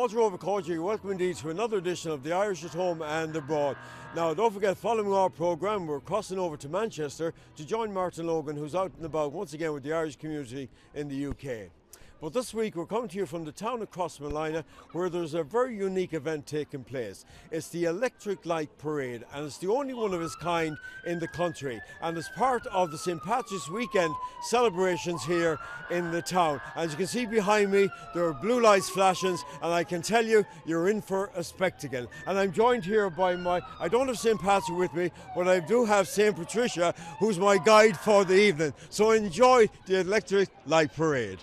Walter Overcoach, welcome indeed to another edition of the Irish at Home and Abroad. Now, don't forget, following our programme, we're crossing over to Manchester to join Martin Logan, who's out and about once again with the Irish community in the UK. But this week we're coming to you from the town of Crossmolina, where there's a very unique event taking place. It's the Electric Light Parade, and it's the only one of its kind in the country, and it's part of the St. Patrick's Weekend celebrations here in the town. As you can see behind me, there are blue lights flashing, and I can tell you, you're in for a spectacle. And I'm joined here by I don't have St. Patrick with me, but I do have St. Patricia, who's my guide for the evening. So enjoy the Electric Light Parade.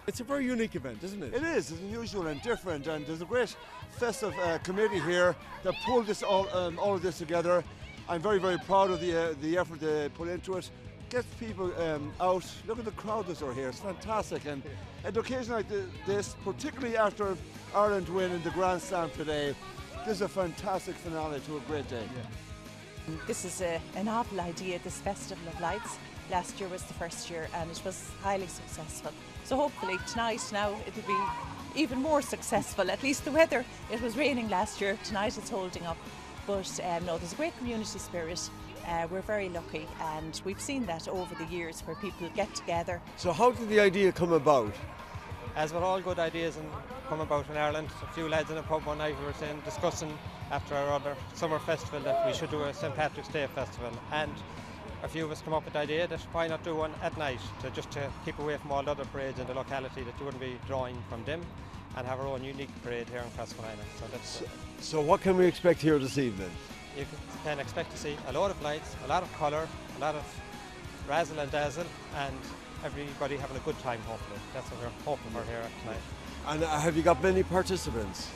It's a very unique event, isn't it? It is. It's unusual and different, and there's a great festive committee here that pulled this all of this together. I'm very, very proud of the effort they put into it. Get people out. Look at the crowd that's here. It's fantastic, and an occasion like this, particularly after Ireland win in the Grand Slam today, this is a fantastic finale to a great day. Yeah. This is an awful idea, this Festival of Lights. Last year was the first year and it was highly successful. So hopefully tonight now it'll be even more successful. At least the weather, it was raining last year, tonight it's holding up. But no, there's a great community spirit. We're very lucky, and we've seen that over the years where people get together. So how did the idea come about? As with all good ideas come about in Ireland, a few lads in a pub one night we were discussing after our other summer festival that we should do a St. Patrick's Day festival, and a few of us come up with the idea that why not do one at night to keep away from all the other parades in the locality, that you wouldn't be drawing from them, and have our own unique parade here in Crossmolina. So what can we expect here this evening? You can expect to see a lot of lights, a lot of colour, a lot of razzle and dazzle, and everybody having a good time, hopefully. That's what we're hoping for here tonight. And have you got many participants?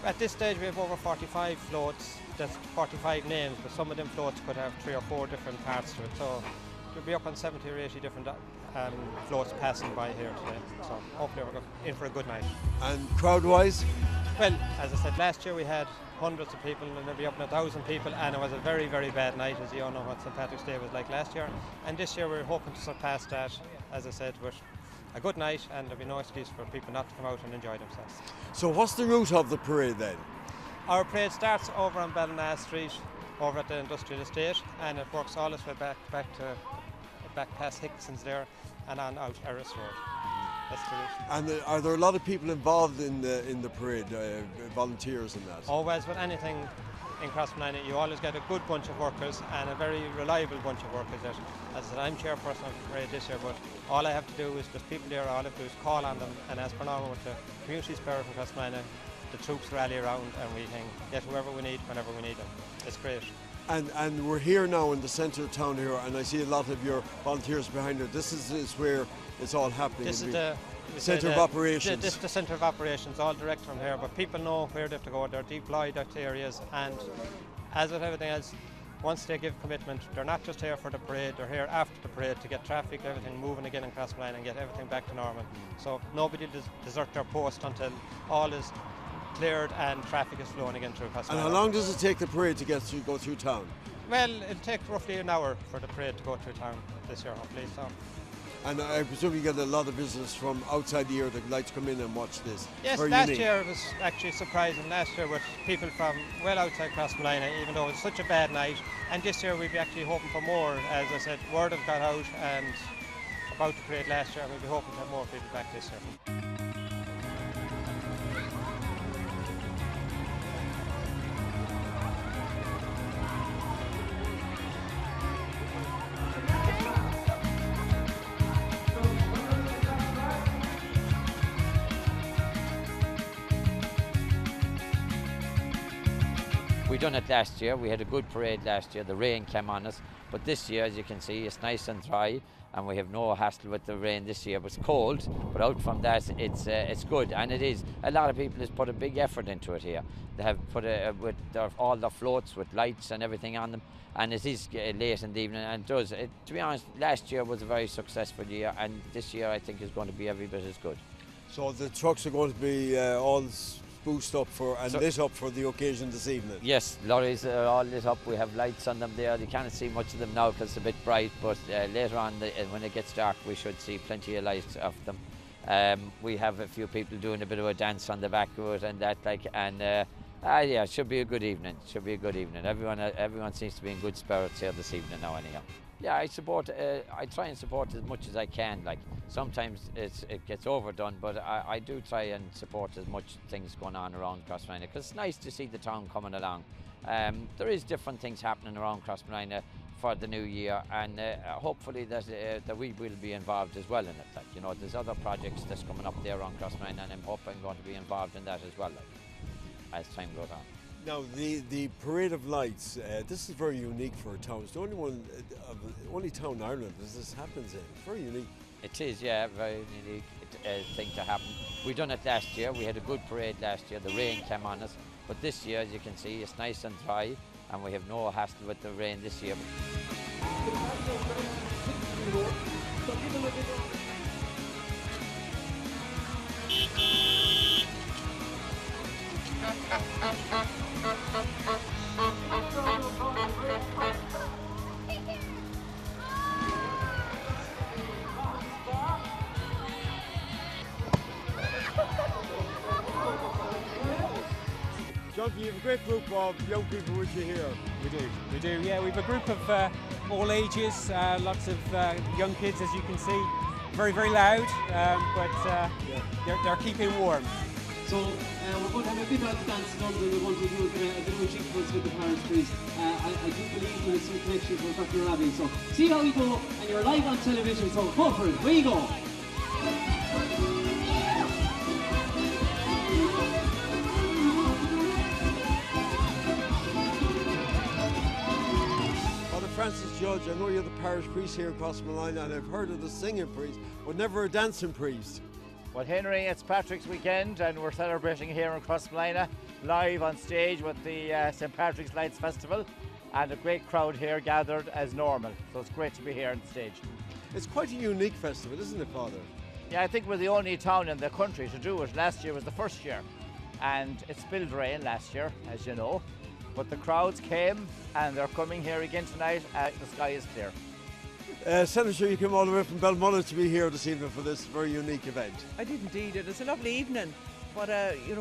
At this stage we have over 45 floats. That's 45 names, but some of them floats could have 3 or 4 different parts to it. So we'll be up on 70 or 80 different floats passing by here today. So hopefully we're in for a good night. And crowd-wise? Well, as I said, last year we had hundreds of people, and there'll be up to 1,000 people, and it was a very, very bad night, as you all know what St. Patrick's Day was like last year. And this year we're hoping to surpass that, as I said, with a good night, and there'll be no excuse for people not to come out and enjoy themselves. So what's the route of the parade then? Our parade starts over on Ballina Street, over at the industrial estate, and it works all its way back past Hickson's there, and on out Erris Road. That's the route. And are there a lot of people involved in the parade, volunteers and that? Always, with anything in Crossmolina, you always get a good bunch of workers and a very reliable bunch of workers. As I said, I'm chairperson of the parade this year, but all I have to do is, there's people there, all I have to do is call on them, and as per normal with the community spirit in Crossmolina, the troops rally around and we can get whoever we need whenever we need them. It's great. And we're here now in the centre of town here, and I see a lot of your volunteers behind it. This is where it's all happening. This is the centre of operations. This is the centre of operations, all direct from here, but people know where they have to go. They're deployed out to areas, and as with everything else, once they give commitment, they're not just here for the parade, they're here after the parade to get traffic, everything moving again in Crossmolina and get everything back to normal. So nobody desert their post until all is cleared and traffic is flowing again through Crossmolina. And how long does it take the parade to go through town? Well, it'll take roughly an hour for the parade to go through town this year, hopefully. So. And I presume you get a lot of visitors from outside the year that like to come in and watch this. Yes, last year was actually surprising. Last year with people from well outside Crossmolina, even though it was such a bad night. And this year we'll be actually hoping for more. As I said, word have got out and about the parade last year, and we'll be hoping to have more people back this year. We done it last year. We had a good parade last year. The rain came on us, but this year, as you can see, it's nice and dry, and we have no hassle with the rain this year. It was cold, but out from that, it's good, and it is. A lot of people has put a big effort into it here. They have put all the floats with lights and everything on them, and it is late in the evening, and it does. To be honest, last year was a very successful year, and this year I think is going to be every bit as good. So the trucks are going to be all spruced up lit up for the occasion this evening? Yes, lorries are all lit up. We have lights on them there. You can't see much of them now because it's a bit bright, but later on when it gets dark we should see plenty of lights of them. We have a few people doing a bit of a dance on the back of it and that, yeah, it should be a good evening. Everyone seems to be in good spirits here this evening now anyhow. Yeah, I try and support as much as I can. Like sometimes it gets overdone, but I do try and support as much things going on around Crossmolina because it's nice to see the town coming along. There is different things happening around Crossmolina for the new year, and hopefully that we will be involved as well in it. There's other projects that's coming up there around Crossmolina, and I'm hoping I'm going to be involved in that as well, as time goes on. Now, the Parade of Lights, this is very unique for a town. It's the only town in Ireland this happens in. It's very unique. It is, yeah, very unique thing to happen. We done it last year. We had a good parade last year. The rain came on us. But this year, as you can see, it's nice and dry, and we have no hassle with the rain this year. Jonathan, you have a great group of young people with you here. We do, yeah. We have a group of all ages, lots of young kids, as you can see. Very, very loud, but they're keeping warm. So we're going to have a bit of dance number. We're going to do a bit of a jig with the parish priest. I do believe there is some connection with Dr. Ravi. So see how we go, and you're live on television, so go for it. Where you go? Francis Judge, I know you're the parish priest here in Crossmolina, and I've heard of the singing priest, but never a dancing priest. Well, Henry, it's Patrick's weekend, and we're celebrating here in Crossmolina, live on stage with the St. Patrick's Lights Festival, and a great crowd here gathered as normal. So it's great to be here on stage. It's quite a unique festival, isn't it, Father? Yeah, I think we're the only town in the country to do it. Last year was the first year, and it spilled rain last year, as you know. But the crowds came, and they're coming here again tonight. The sky is clear. Senator, you came all the way from Balmullet to be here this evening for this very unique event. I did indeed. It was a lovely evening. But,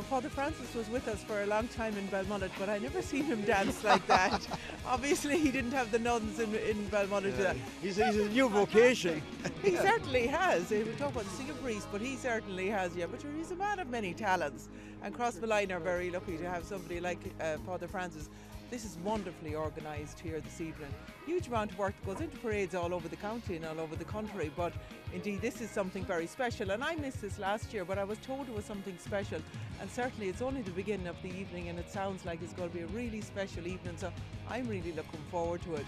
Father Francis was with us for a long time in Balmullet, but I never seen him dance like that. Obviously, he didn't have the nuns in Balmullet. He's a new vocation. He certainly has. We talk about the singing priest, but he certainly has, yeah. But he's a man of many talents. And Crossmolina are very lucky to have somebody like Father Francis. This is wonderfully organised here this evening. Huge amount of work goes into parades all over the county and all over the country, but indeed this is something very special. And I missed this last year, but I was told it was something special. And certainly it's only the beginning of the evening, and it sounds like it's going to be a really special evening, so I'm really looking forward to it.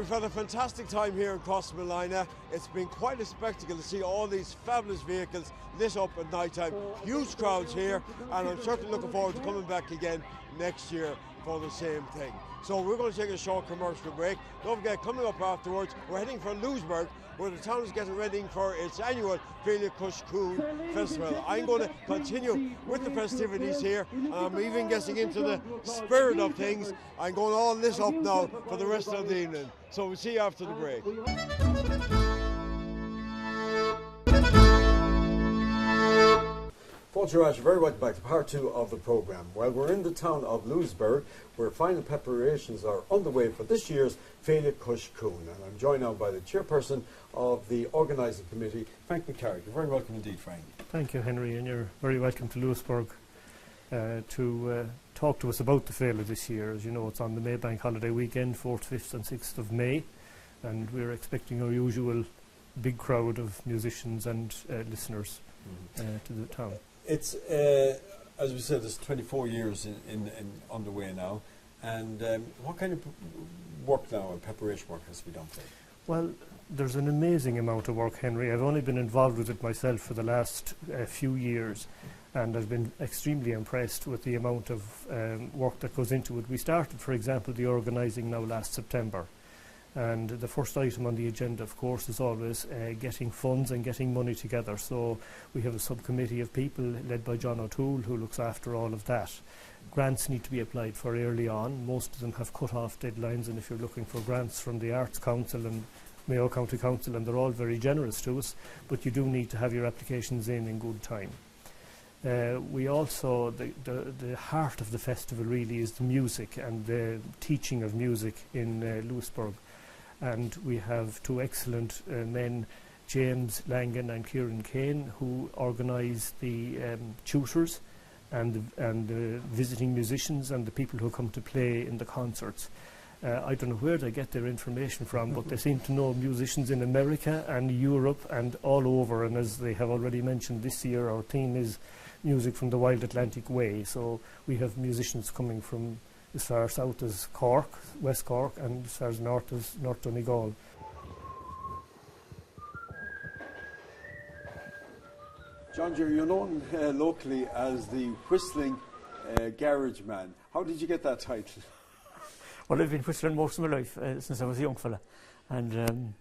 we've had a fantastic time here in Crossmolina. It's been quite a spectacle to see all these fabulous vehicles lit up at night time. Huge crowds here, and I'm certainly looking forward to coming back again next year for the same thing. So we're going to take a short commercial break. Don't forget, coming up afterwards, we're heading for Louisburg, where the town is getting ready for its annual Féile Chois Cuain festival. I'm going to continue with the festivities here. I'm even getting into the spirit of things. I'm going all this up now for the rest of the evening. So we'll see you after the break. Folks, you're very welcome back to part 2 of the programme. Well, we're in the town of Louisburg, where final preparations are underway for this year's Féile Chois Cuain. And I'm joined now by the chairperson of the organising committee, Frank McCarrick. You're very welcome indeed, Frank. Thank you, Henry, and you're very welcome to Lewisburg to talk to us about the Féile this year. As you know, it's on the May Bank holiday weekend, 4th, 5th and 6th of May, and we're expecting our usual big crowd of musicians and listeners to the town. It's, as we said, there's 24 years in underway now, and what kind of work now and preparation work has to be done for it? Well, there's an amazing amount of work, Henry. I've only been involved with it myself for the last few years, and I've been extremely impressed with the amount of work that goes into it. We started, for example, the organising now last September. And the first item on the agenda, of course, is always getting funds and getting money together. So we have a subcommittee of people led by John O'Toole who looks after all of that. Grants need to be applied for early on. Most of them have cut-off deadlines, and if you're looking for grants from the Arts Council and Mayo County Council, and they're all very generous to us, but you do need to have your applications in good time. We also, the heart of the festival really is the music and the teaching of music in Louisburg. And we have 2 excellent men, James Langan and Kieran Kane, who organise the tutors and the visiting musicians and the people who come to play in the concerts. I don't know where they get their information from, but they seem to know musicians in America and Europe and all over. And as they have already mentioned, this year our theme is music from the Wild Atlantic Way. So we have musicians coming from as far south as Cork, West Cork, and as far as north as North Donegal. John, you're known locally as the whistling garage man. How did you get that title? Well, I've been whistling most of my life since I was a young fella, and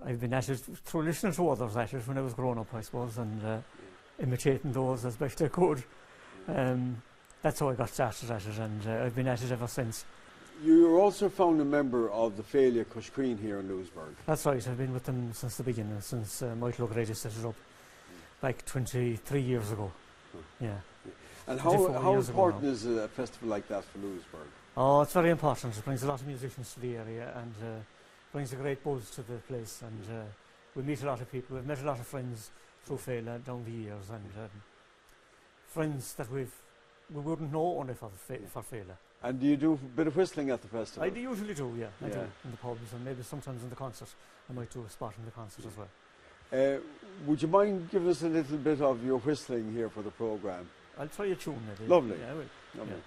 I've been at it through listening to others at it when I was growing up, I suppose, and imitating those as best I could. That's how I got started at it, and I've been at it ever since. You were also found a member of the Féile Chois Cuain here in Louisburg. That's right, I've been with them since the beginning, since Michael O'Grady set it up, like 23 years ago. Yeah. And how important is a festival like that for Louisburg? Oh, it's very important. It brings a lot of musicians to the area and brings a great buzz to the place, and we meet a lot of people. We've met a lot of friends through Féile down the years, and friends that we wouldn't know only for Féile. And do you do a bit of whistling at the festival? I usually do, yeah. I do, in the pubs, and maybe sometimes in the concert. I might do a spot in the concert as well. Would you mind giving us a little bit of your whistling here for the programme? I'll try a tune maybe. Lovely. Yeah, I will. Lovely. Yeah.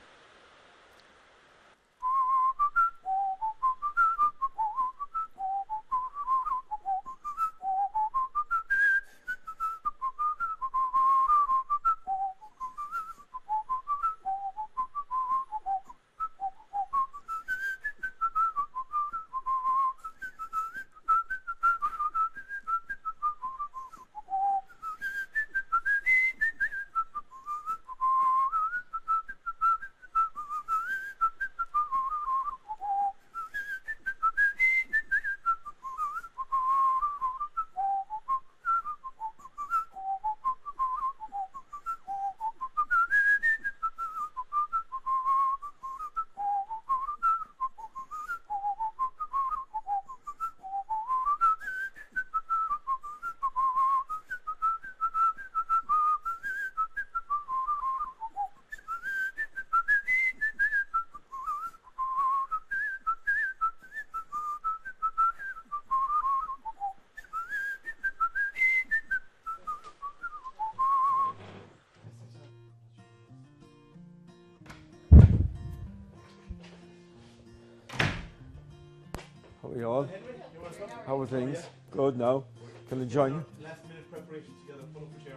How are things? Good now. Can I join you? Last minute preparations together, pull up a chair.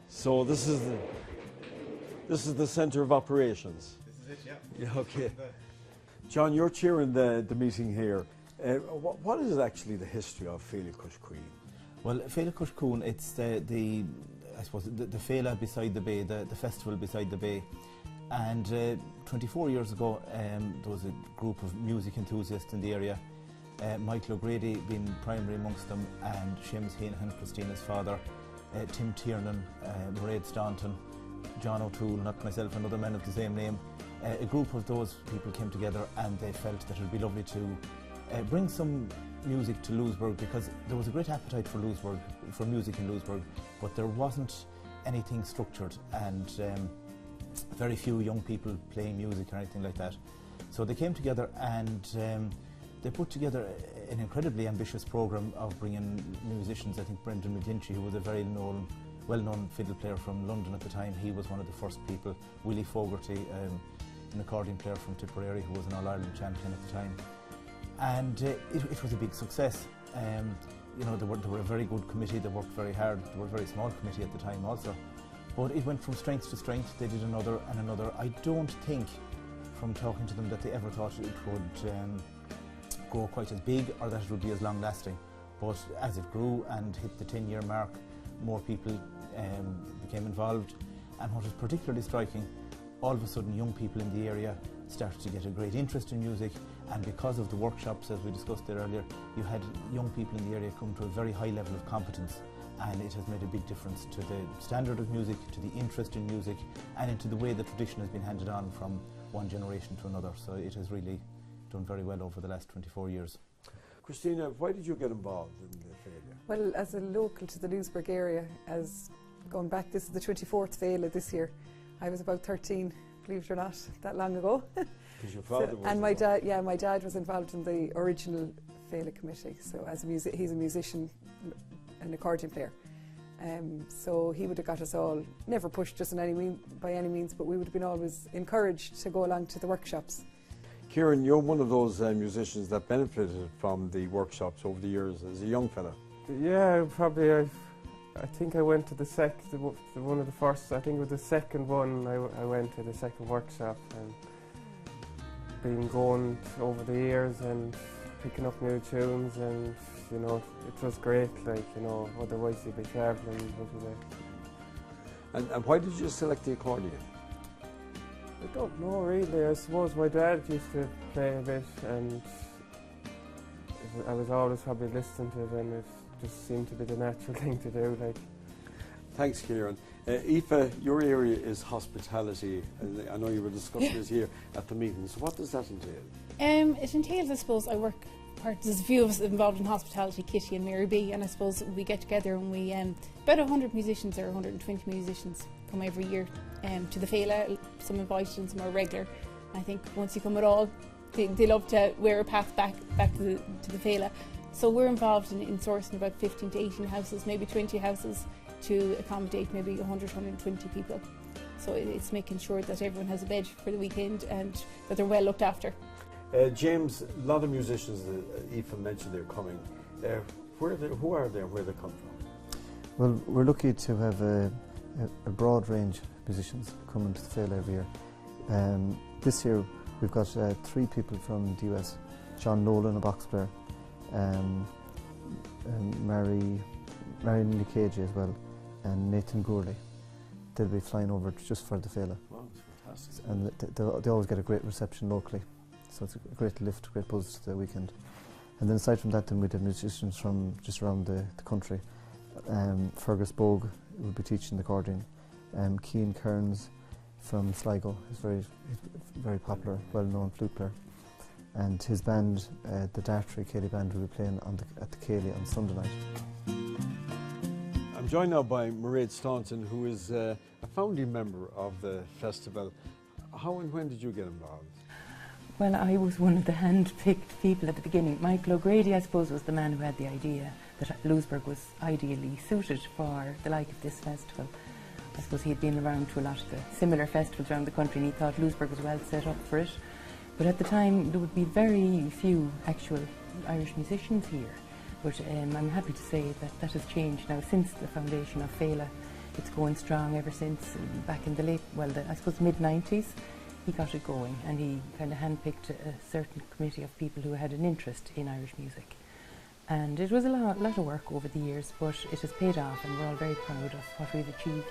So this is the centre of operations. This is it, yeah. Yeah, okay. John, you're chairing the meeting here. What is actually the history of Féile Chois Cuain? Well, Féile Chois Cuain, it's the Féile beside the bay, the festival beside the bay. And 24 years ago, there was a group of music enthusiasts in the area. Michael O'Grady being primary amongst them, and Seamus Hanahan, Christina's father, Tim Tiernan, Mairead Staunton, John O'Toole, not myself, another man of the same name. A group of those people came together and they felt that it would be lovely to bring some music to Louisburg, because there was a great appetite for music in Louisburg, but there wasn't anything structured and very few young people playing music or anything like that. So they came together and they put together an incredibly ambitious programme of bringing musicians. I think Brendan McGlinchey, who was a very well-known fiddle player from London at the time, he was one of the first people. Willie Fogarty, an accordion player from Tipperary, who was an All-Ireland champion at the time. And it was a big success. You know, they were a very good committee, they worked very hard. They were a very small committee at the time also. But it went from strength to strength. They did another and another. I don't think, from talking to them, that they ever thought it would grow quite as big or that it would be as long lasting. But as it grew and hit the 10-year mark, more people became involved. And what was particularly striking, all of a sudden young people in the area started to get a great interest in music, and because of the workshops, as we discussed there earlier, you had young people in the area come to a very high level of competence, and it has made a big difference to the standard of music, to the interest in music, and into the way the tradition has been handed on from one generation to another. So it has really done very well over the last 24 years. Christina, why did you get involved in the Féile? Well, as a local to the Louisburgh area, as going back, this is the 24th Féile this year. I was about 13, believe it or not, that long ago. Because your father was and my dad, yeah, my dad was involved in the original Féile Committee. So as he's a musician, an accordion player. So he would have got us all, never pushed us by any means, but we would have been always encouraged to go along to the workshops. Kieran, you're one of those musicians that benefited from the workshops over the years as a young fella. Yeah, probably. I think I went to one of the first. I think it was the second one. I went to the second workshop, and been going over the years and picking up new tunes, and you know, it was great. Like, you know, otherwise you'd be travelling every day. And why did you select the accordion? I don't know really. I suppose my dad used to play a bit, and I was always probably listening to it, and it just seemed to be the natural thing to do. Like. Thanks, Kieran. Aoife, your area is hospitality, and I know you were discussing it here at the meeting. So what does that entail? It entails, I suppose, there's a few of us involved in hospitality, Kitty and Mary B, and I suppose we get together and we, about 100 musicians or 120 musicians come every year to the Féile, some invited and some are regular. I think once you come at all, they love to wear a path back to the Féile. So we're involved in sourcing about 15 to 18 houses, maybe 20 houses, to accommodate maybe 100, 120 people. So it's making sure that everyone has a bed for the weekend and that they're well looked after. James, a lot of musicians that Aoife mentioned they're coming. Who are they and where they come from? Well, we're lucky to have a broad range of musicians coming to the Féile every year. This year we've got 3 people from the US, John Nolan, a box player, Marion Nicage as well, and Nathan Gourley. They'll be flying over just for the Féile. Wow, that's fantastic. And they always get a great reception locally, so it's a great lift, great buzz to the weekend. And then aside from that, then we'd have musicians from just around the country. Fergus Bogue will be teaching the accordion. Cian Kearns from Sligo is very popular, well-known flute player. And his band, the Dartry Ceilidh Band, will be playing at the Ceilidh on Sunday night. I'm joined now by Mairead Staunton, who is a founding member of the festival. How and when did you get involved? Well, I was one of the hand-picked people at the beginning. Michael O'Grady, I suppose, was the man who had the idea that Louisburgh was ideally suited for the like of this festival. I suppose he had been around to a lot of the similar festivals around the country, and he thought Louisburgh was well set up for it. But at the time, there would be very few actual Irish musicians here. But I'm happy to say that that has changed now since the foundation of Féile. It's going strong ever since back in the late, I suppose mid-90s. He got it going, and he kind of handpicked a certain committee of people who had an interest in Irish music. And it was a lot of work over the years, but it has paid off, and we're all very proud of what we've achieved.